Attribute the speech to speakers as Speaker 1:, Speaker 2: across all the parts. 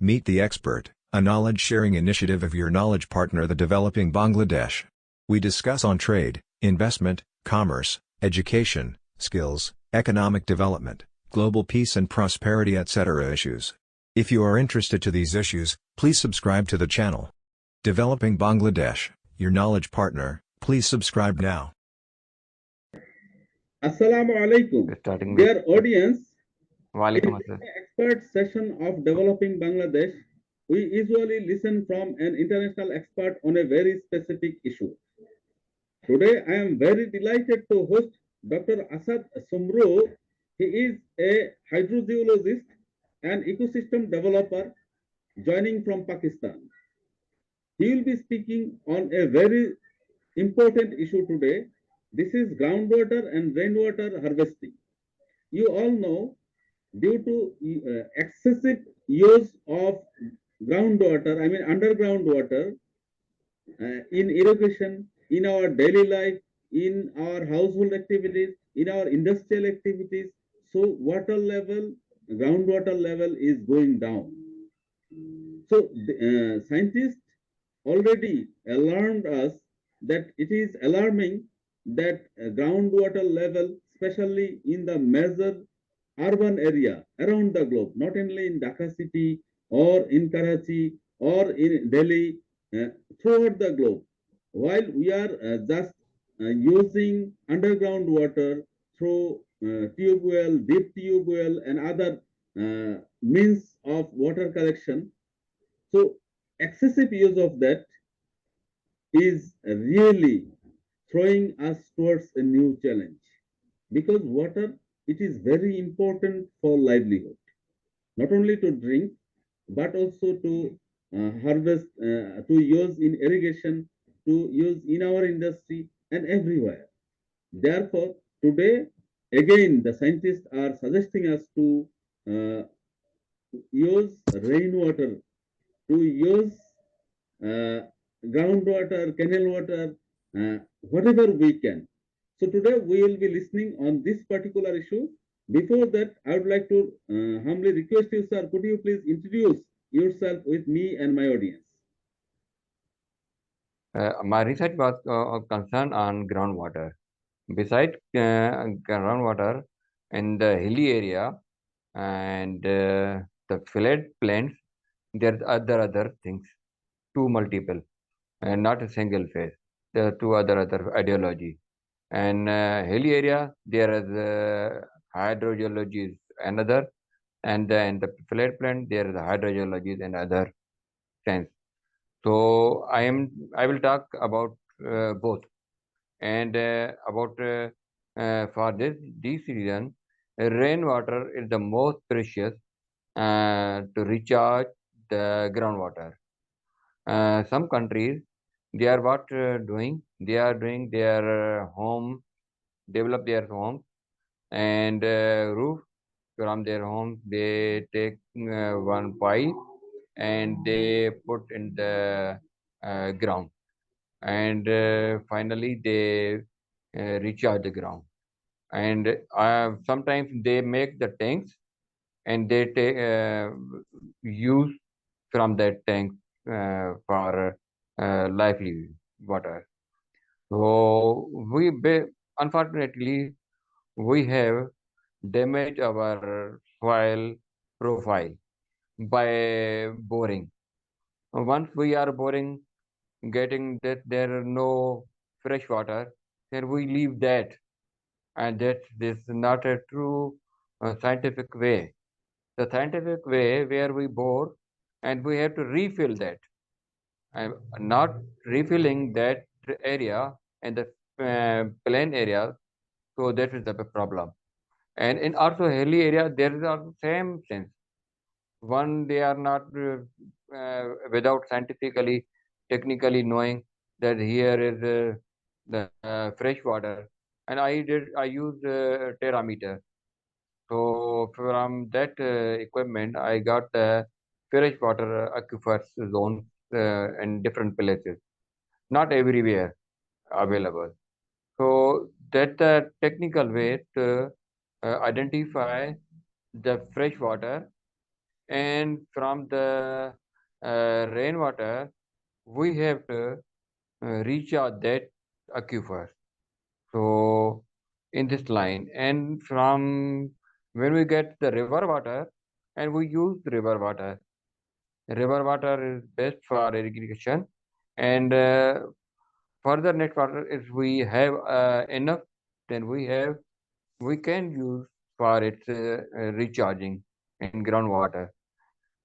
Speaker 1: Meet the Expert, a knowledge-sharing initiative of your knowledge partner, the Developing Bangladesh. We discuss on trade, investment, commerce, education, skills, economic development, global peace and prosperity, etc. issues. If you are interested to these issues, please subscribe to the channel. Developing Bangladesh, your knowledge partner, please subscribe now.
Speaker 2: Assalamu alaikum. Dear audience, in this expert session of Developing Bangladesh, we usually listen from an international expert on a very specific issue. Today, I am very delighted to host Dr. Asad Soomro. He is a hydrogeologist and ecosystem developer joining from Pakistan. He will be speaking on a very important issue today. This is groundwater and rainwater harvesting. You all know, due to excessive use of groundwater, underground water, in irrigation, in our daily life, in our household activities, in our industrial activities, so water level, groundwater level is going down. So scientists already alarmed us that it is alarming that groundwater level, especially in the major urban area around the globe, not only in Dhaka city or in Karachi or in Delhi, throughout the globe, while we are just using underground water through tube well, deep tube well, and other means of water collection. So excessive use of that is really throwing us towards a new challenge, because water, it is very important for livelihood, not only to drink, but also to harvest, to use in irrigation, to use in our industry and everywhere. Therefore, today, again, the scientists are suggesting us to use rainwater, to use groundwater, canal water, whatever we can. So today we will be listening on this particular issue. Before that, I would like to humbly request you, sir, could you please introduce yourself with me and my audience?
Speaker 3: My research was concerned on groundwater. Besides groundwater in the hilly area and the flat plains, there are other things, two multiple, and not a single phase. There are two other ideology. And hilly area, there is hydrogeology is another, and then the flat plain, there is hydrogeology and other sense. So I will talk about both, and about for this reason, rainwater is the most precious to recharge the groundwater. Some countries, they are what doing? They are doing their home, develop their homes, and roof from their homes. They take one pipe and they put in the ground, and finally they recharge the ground. And sometimes they make the tanks and they take use from that tank for lively water. So unfortunately we have damaged our soil profile by boring. Once we are boring, getting that there are no fresh water, then we leave that, and that is not a true scientific way. The scientific way where we bore and we have to refill that, and not refilling that area and the plain area. So that is the problem. And in also hilly area, there is also same sense. One, they are not without scientifically, technically knowing that here is the fresh water, and I use terameter. So from that equipment, I got the fresh water aquifers zones in different places, not everywhere available. So that the technical way to identify the fresh water and from the rainwater, we have to recharge that aquifer. So in this line, and from when we get the river water, and we use the river water. River water is best for irrigation, and further net water, if we have enough, then we can use for its recharging in groundwater.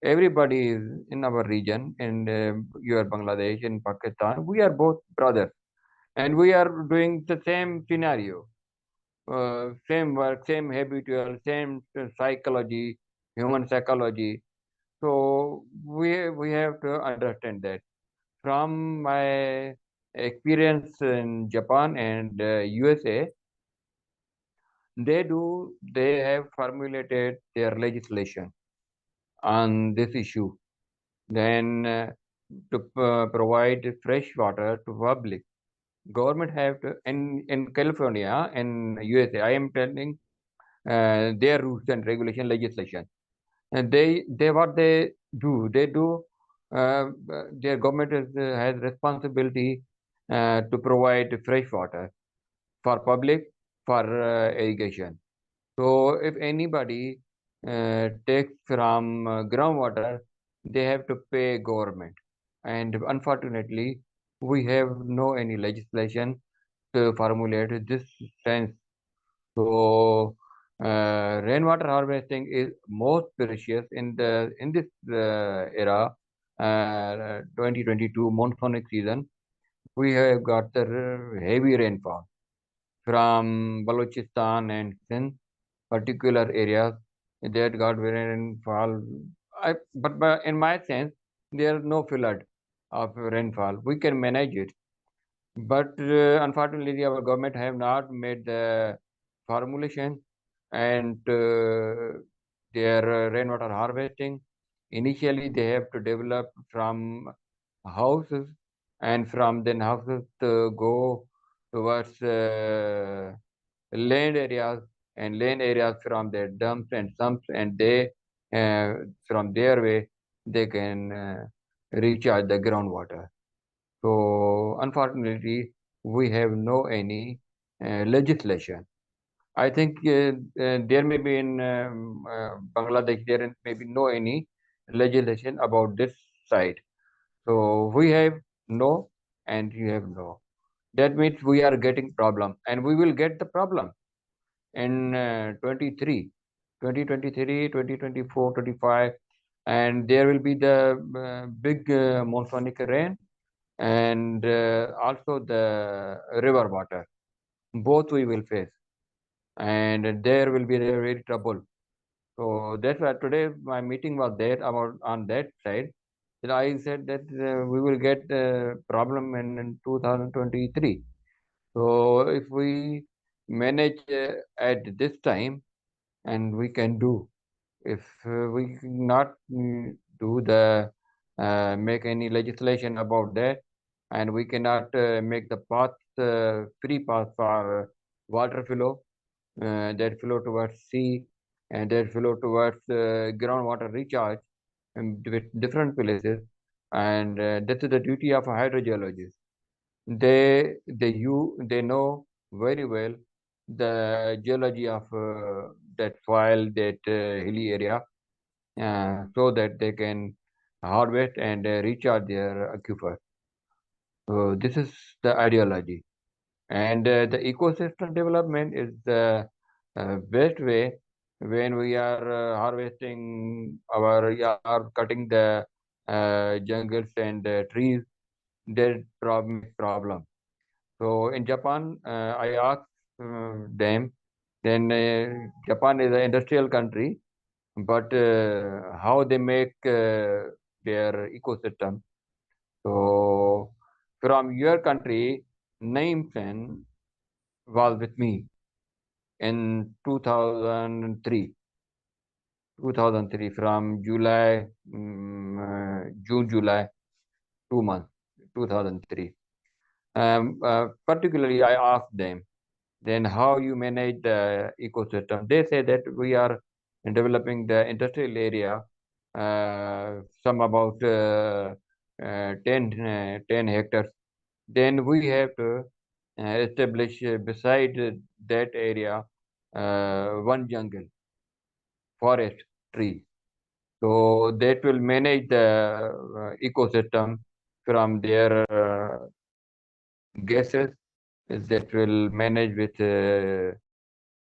Speaker 3: Everybody is in our region, and you are Bangladesh and Pakistan. We are both brothers, and we are doing the same scenario, same work, same habitual, same psychology, human psychology. So we have to understand that. From my experience in Japan and USA, they have formulated their legislation on this issue. Then to provide fresh water to public, government have to in California and USA. I am telling their rules and regulation legislation. And they what they do. Their government has responsibility to provide fresh water for public for irrigation. So if anybody takes from groundwater, they have to pay government. And unfortunately, we have no any legislation to formulate this sense. So rainwater harvesting is most precious in this era, 2022 monsoonic season. We have got the heavy rainfall from Balochistan and Sindh, particular areas that got very rainfall. But in my sense, there is no flood of rainfall. We can manage it. But unfortunately, our government have not made the formulation and their rainwater harvesting. Initially, they have to develop from houses, and from then houses to go towards land areas, and land areas from their dumps and sumps, and they from their way they can recharge the groundwater. So unfortunately, we have no any legislation. I think there may be in Bangladesh, there may be no any legislation about this side. So we have no, and you have no. That means we are getting problem, and we will get the problem in 2023, 2024, 25, and there will be the big monsoonic rain, and also the river water. Both we will face, and there will be very trouble. So that's why today my meeting was there about on that side. That I said that we will get problem in 2023. So if we manage at this time, and we can do. If we not do the make any legislation about that, and we cannot make the path free path for water flow that flow towards sea, and that flow towards groundwater recharge in different places, and that is the duty of a hydrogeologist. They know very well the geology of that soil, that hilly area, so that they can harvest and recharge their aquifer. So this is the ideology, and the ecosystem development is the best way when we are harvesting are cutting the jungles and trees. That problem. So in Japan, I asked them. Then Japan is an industrial country, but how they make their ecosystem. So from your country, Naeem Sen was with me in 2003. 2003 from July, June, July, 2 months, 2003. Particularly, I asked them, then how you manage the ecosystem. They say that we are developing the industrial area, some about 10 hectares, then we have to establish beside that area one jungle, forest, tree. So that will manage the ecosystem from their gases that will manage with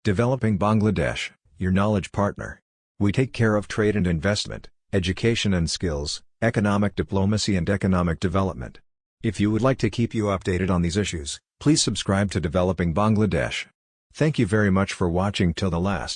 Speaker 1: Developing Bangladesh, your knowledge partner. We take care of trade and investment, education and skills, economic diplomacy and economic development. If you would like to keep you updated on these issues, please subscribe to Developing Bangladesh. Thank you very much for watching till the last.